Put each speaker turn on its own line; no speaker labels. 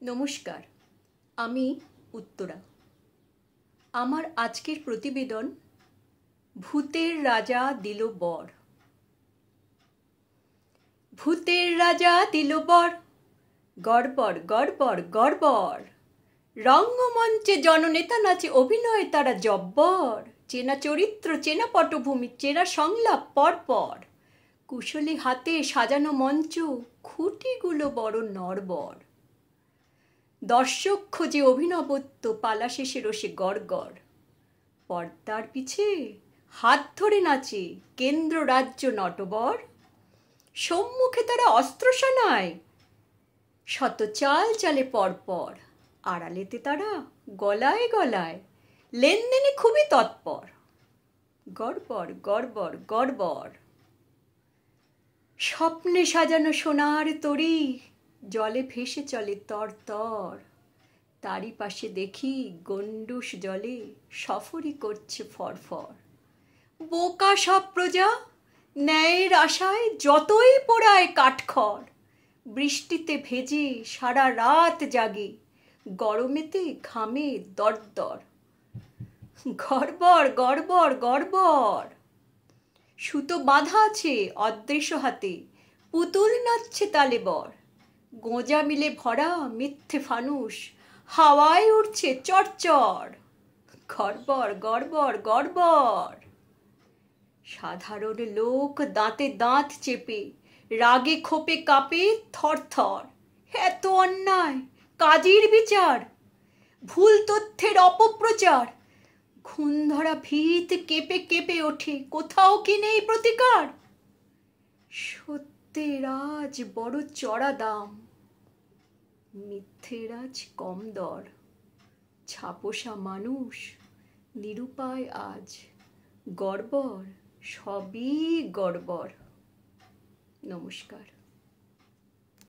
নমস্কার, আমি উত্তরা। আমার আজকের প্রতিবেদন ভূতের রাজা দিল বর। ভূতের রাজা দিল বর, গড়বড় গড়বড় গড়বড়। রঙ্গমঞ্চে জননেতা নাচে, অভিনয়ে তারা জব্বর। চেনা চরিত্র, চেনা পটভূমি, চেনা সংলাপ পরপর। কুশলী হাতে সাজানো মঞ্চ, খুঁটিগুলো বড় নড়বড়। দর্শক খোঁজে অভিনবত্ব, পালা শেষে রসে গড়গড়। পর্দার পিছে হাত ধরে নাচে কেন্দ্র রাজ্য নটবর। সম্মুখে তারা অস্ত্রসানায়, শত চাল চালে পরপর। আড়ালেতে তারা গলায় গলায়, লেনদেনে খুবই তৎপর। গড়বড় গড়বড় গড়বড়। স্বপ্নে সাজানো সোনার তরী জলে ভেসে চলে তরতর। তারই পাশে দেখি গণ্ডূষ জলে সফরই করছে ফরফর। বোকা সব প্রজা ন্যায়ের আশায় যতই পোড়ায় কাঠখড়। বৃষ্টিতে ভেজে সারা রাত জাগে, গরমেতে ঘামে দরদর। গড়বড় গড়বড় গড়বড়। সুতো বাঁধা আছে অদৃশ্য হাতে, পুতুল নাচছে তালে বর। গোঁজা মিলে ভরা মিথ্যে ফানুস হাওয়ায় উঠছে চড়চড়। গড়বড় গড়বড় গড়বড়। সাধারণ লোক দাঁতে দাঁত চেপে, রাগে ক্ষোভে কাঁপে থরথর। এত অন্যায়, কাজীর বিচার, ভুল তথ্যের অপপ্রচার। ঘুণ ধরা ভিত কেঁপে কেঁপে ওঠে, কোথাও কি নেই প্রতিকার? সত্যের আজ বড় চড়া দাম, মিথ্যের আজ কম দর। ছাপোষা মানুষ নিরুপায় আজ, গড়বড় সবই গড়বড়। নমস্কার।